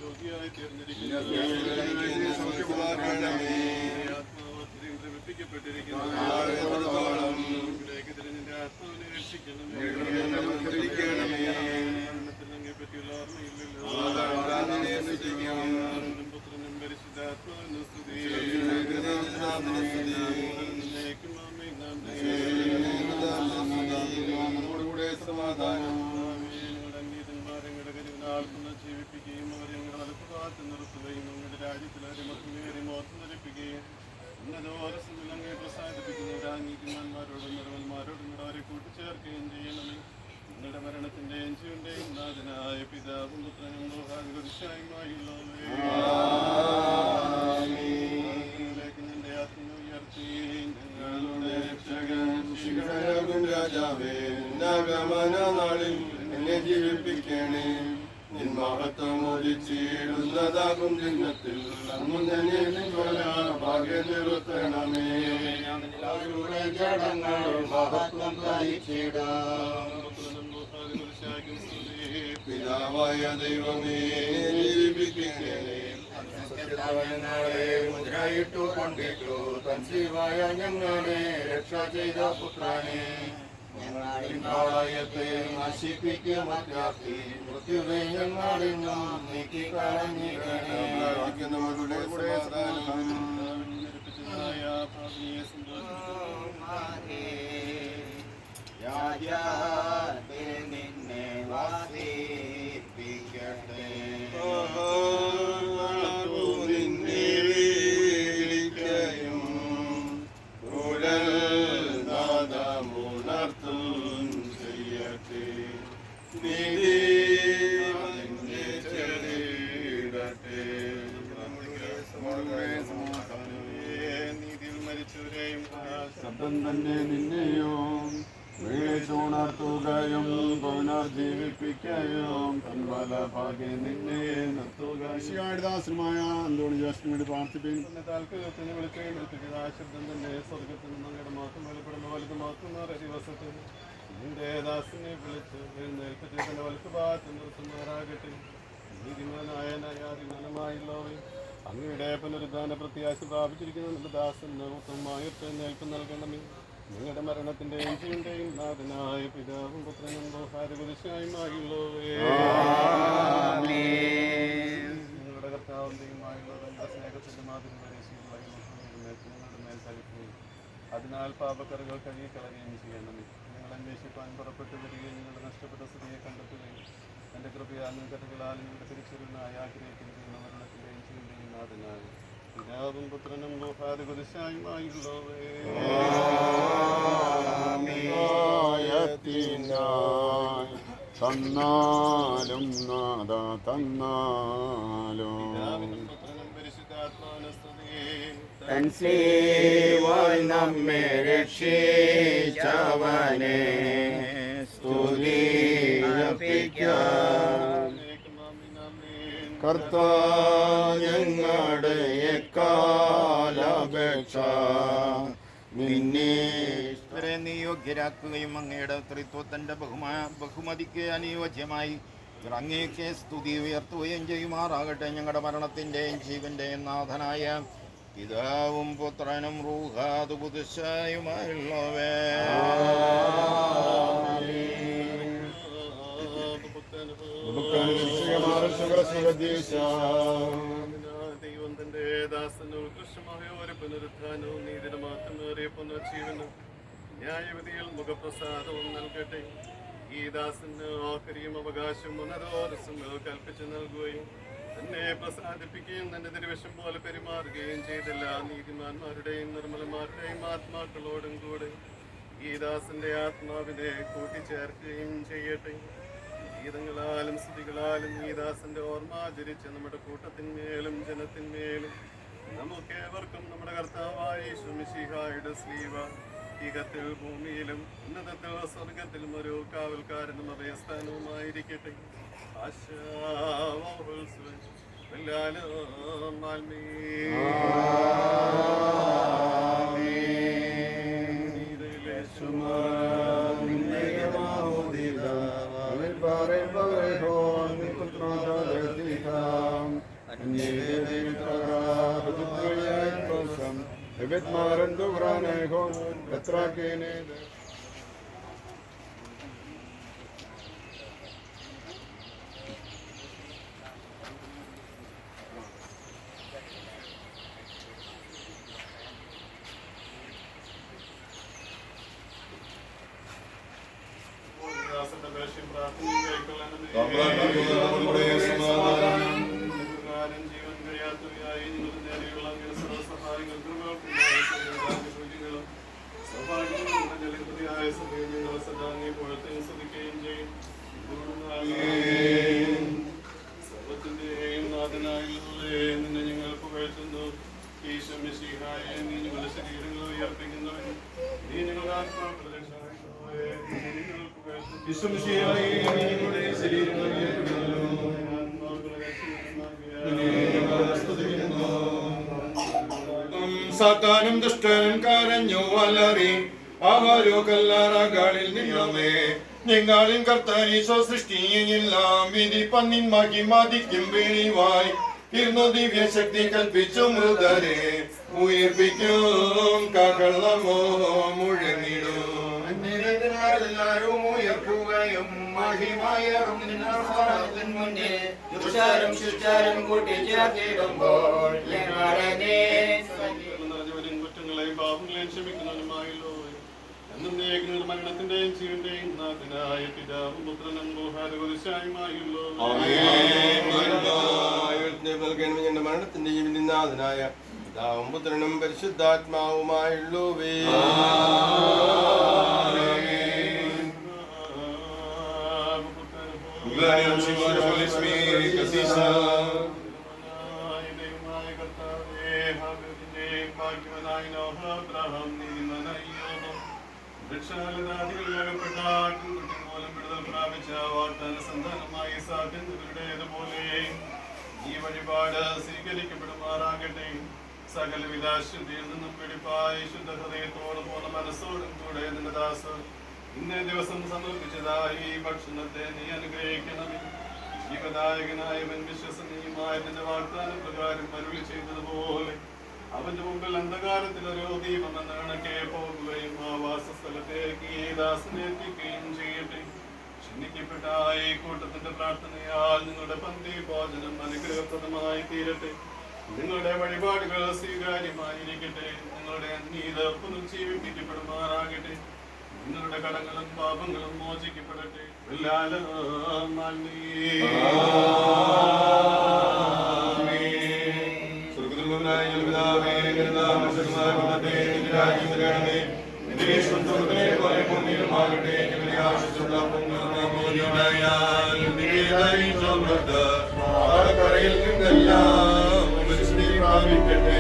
രോഗിയായി തീർന്നിരിക്കുന്നു. നിന്റെ ആത്മാവിനെ രക്ഷിക്കണം. പറ്റിയുള്ള ഓർമ്മയില്ലല്ലോ. പരിശുദ്ധാത്മാവിന് സ്തുതി. സമാധാനം ജീവിപ്പിക്കുകയും അവർ ഞങ്ങളുടെ വലത്തുഭാഗത്ത് നിർത്തുകയും ഞങ്ങളുടെ രാജ്യത്തിൽ അരിമത്തുമേറി മോർത്ത് ധരിപ്പിക്കുകയും ഉന്നതോരസങ്ങൾ അങ്ങേ പ്രസാദിപ്പിക്കുന്നവരാ നീതിമാന്മാരോടും നിർമ്മന്മാരോടും അവരെ കൂട്ടിച്ചേർക്കുകയും ചെയ്യണമേ. നിങ്ങളുടെ മരണത്തിന്റെയും ജീവന്റെയും നാഥനായ പിതാവും പുത്രനും ലോകാതിപതിശായുമായുള്ളവേ, നിന്റെ ആത്മ ഉയർത്തി ഞങ്ങളുടെ രക്ഷകൻ രാജാവേ, ഗമന നാളിൽ എന്നെ ജീവിപ്പിക്കണേ. നിൻ മഹത്വം ഒലിച്ചിടുന്നതാകും ചിഹ്നത്തിൽ അങ്ങും തന്നെ ഭാഗ്യം നിർത്തണമേ. ജഡങ്ങൾ മഹത്വം പിതാവായ ദൈവമേ, ജീവിപ്പിക്കണേ. മുദ്രയിട്ടു കൊണ്ടിട്ടു തൻ ശിവായ ഞങ്ങളെ രക്ഷ ചെയ്ത പുത്രനെ, ഞങ്ങളയത്തെ നശിപ്പിക്കും അത്യാർത്ഥി മൃത്യുവെ ഞങ്ങളിൽ നിന്നും നീക്കിക്കളഞ്ഞിടണേ. നിന്നെ വാസിപ്പിക്കട്ടെ. ശബ്ദം തന്നെ നിന്നെയോ വിളിച്ചുണർത്തുകയും പുനർജീവിപ്പിക്കുകയും തന്മല ഭാഗ്യ നിന്നെ നിർത്തുകയായ അന്തോണിയാസ്റ്റിനോട് പ്രാർത്ഥിപ്പിക്കുന്നു. താൽക്കാലത്തിന് വിളിച്ചു ശബ്ദം തന്നെ സ്വർഗത്തിൽ നിന്ന് അങ്ങയുടെ മാത്രം വെളിപ്പെടുന്ന വലുത് മാത്രം ദിവസത്തിൽ നിന്റെ ദാസിനെ വിളിച്ച് എഴുന്നേൽപ്പിച്ച് തന്റെ വലുത്ത് ഭാഗത്ത് നിർത്തുന്നവരാകട്ടെ. നീതിമാനായ ന്യായാധിമാനമായുള്ളവർ അങ്ങയുടെ പുനരുദ്ധാന പ്രത്യാശ പ്രാപിച്ചിരിക്കുന്ന നിന്റെ ദാസന് ഉത്തമമായിട്ട് എഴുന്നേൽപ്പ് നൽകണമേ. നിങ്ങളുടെ മരണത്തിന്റെയും ജീവന്റെയും നാഥനായ പിതാവും പുത്രനും ലോകാതിപതിശായുമായുള്ളവേ, നിങ്ങളുടെ കർത്താവിന്റെയുമായുള്ള സ്നേഹത്തിന്റെ മാതൃകയുടെ മേൽ തളിക്കുകയും അതിനാൽ പാപക്കറുകൾ കഴുകിക്കളയുകയും ചെയ്യണമേ. നിങ്ങൾ അന്വേഷിപ്പാൻ പുറപ്പെട്ടു വരികയും നിങ്ങളുടെ നഷ്ടപ്പെട്ട സ്ഥിതിയെ കണ്ടെത്തുകയും എൻ്റെ കൃപയാൽ കഥകളാൽ നിങ്ങളുടെ തിരിച്ചറിവിനായി ആഗ്രഹിക്കുകയും ചെയ്യുന്ന മരണത്തിന്റെയും ജീവന്റെയും നാഥനായ പിതാവും പുത്രനും ലോകാതിപതിശായുമായുള്ളവേ, തന്നാലും നാഥ തന്നാലും പുത്രനും പരിശുദ്ധാത്മാനസ്തുതി. നമ്മെ രക്ഷിച്ചവനെ സ്തുതിയർപ്പിക്കാം. കർത്താവ് ഞങ്ങളുടെ എക്കാലപേക്ഷ നിന്നെ നീ യോഗ്യരാക്കുകയും അങ്ങയുടെ ത്രിത്വത്തിന്റെ ബഹുമതിക്ക് അനുയോജ്യമായി അങ്ങേക്ക് സ്തുതി ഉയർത്തുകയും ചെയ്യുമാറാകട്ടെ. ഞങ്ങളുടെ മരണത്തിന്റെയും ജീവന്റെയും നാഥനായ പിതാവും പുത്രനും റൂഹാതുപുതുശായുമായുള്ളവേ, ദൈവം തന്റെ ദാസന് ഉത്കൃഷ്ടമായ ഒരു പുനരുത്ഥാനവും നീതിയുടെ മാത്രമേറിയ പുനർജീവനും ന്യായവിധിയിൽ മുഖപ്രസാദവും നൽകട്ടെ. ഈ ദാസന് ആഖരിയും അവകാശം ഉന്നതോരസങ്ങൾ കൽപ്പിച്ചു നൽകുകയും തന്നെ പ്രസാദിപ്പിക്കുകയും തന്റെ തിരുവശം പോലെ പെരുമാറുകയും ചെയ്തില്ല നീതിമാന്മാരുടെയും നിർമ്മലന്മാരുടെയും ആത്മാക്കളോടും കൂടെ ഈ ദാസന്റെ ആത്മാവിനെ കൂട്ടിച്ചേർക്കുകയും ചെയ്യട്ടെ. ഗീതങ്ങളാലും സ്തുതികളാലും ഈ ദാസന്റെ ഓർമ്മ ആചരിച്ച് നമ്മുടെ കൂട്ടത്തിന്മേലും ജനത്തിന്മേലും നമുക്കേവർക്കും നമ്മുടെ കർത്താവായ യേശു മിശിഹായുടെ സ്ലീവ ഈകത്തിൽ ഭൂമിയിലും ഉന്നതത്തിൽ സ്വർഗത്തിലും ഒരു കാവൽക്കാരനും അഭയസ്ഥാനവുമായിരിക്കട്ടെ. സാത്താനും ദുഷ്ടനും കരഞ്ഞു അലറി അവരോ കല്ലറകളിൽ നിന്നുമേ നിങ്ങളിൽ കർത്താനീശോ സൃഷ്ടിയെല്ലാം വിധി പന്നിന്മാക്കി മതിക്കും വെളിവായി തീർന്നു ദിവ്യശക്തി കൽപ്പിച്ചു മൃതരെ ഉയർപ്പിക്കും കാകളമോ മുഴങ്ങിടും എല്ലാവരും ഉയർക്കുകയും മഹിമയറും മുന്നേ ദുഷ്ടാരും ശിഷ്ടാരും കൂട്ടിച്ചേർത്തിടുമ്പോൾ കുറ്റങ്ങളെയും പാപങ്ങളെയും ക്ഷമിക്കുന്നവനുമായല്ലോ എന്നും മരണത്തിന്റെയും ജീവന്റെയും നാഥനായ പിതാവും പുത്രനും മോഹാരകുതിശായുമായല്ലോ മരണത്തിന്റെയും നാഥനായ പിതാവും പുത്രനും പരിശുദ്ധാത്മാവുമായുള്ളൂവേ. ഈ വഴിപാട് സ്വീകരിക്കപ്പെടുമാറാകട്ടെ. സകല വിലാശുദ്ധിയിൽ നിന്നും വെടിപ്പായി ശുദ്ധ ഹൃദയത്തോടും പൂർണ്ണ മനസ്സോടും കൂടെ നിന്റെ ദാസർ ഇന്നേ ദിവസം സമർപ്പിച്ചതായി ഈ ഭക്ഷണത്തെ നീ അനുഗ്രഹിക്കണമേ. ജീവദായകനായവൻ വിശ്വസനീയമായ നിന്റെ വാഗ്ദാന പ്രകാരം അരുളി ചെയ്തതുപോലെ അവന്റെ മുമ്പിൽ അന്ധകാരത്തിൽ ഒരു ദീപം എന്ന കണക്കെ പോകുകയും ആ വാസസ്ഥലത്തേക്ക് ഈ ദാസനെ എത്തിക്കുകയും ചെയ്യട്ടെ. ക്ഷണിക്കപ്പെട്ട ഈ കൂട്ടത്തിന്റെ പ്രാർത്ഥനയാൽ നിങ്ങളുടെ പന്തി ഭോജനം അനുഗ്രഹപ്രദമായി തീരട്ടെ. നിങ്ങളുടെ വഴിപാടുകൾ സ്വീകാര്യമായിരിക്കട്ടെ. നിങ്ങളുടെ അന്യത പുനർജീവിപ്പിക്കപ്പെടുമാറാകട്ടെ. നിങ്ങളുടെ കടങ്ങളും പാപങ്ങളും മോചിക്കപ്പെടട്ടെ. പ്രാപിക്കട്ടെ.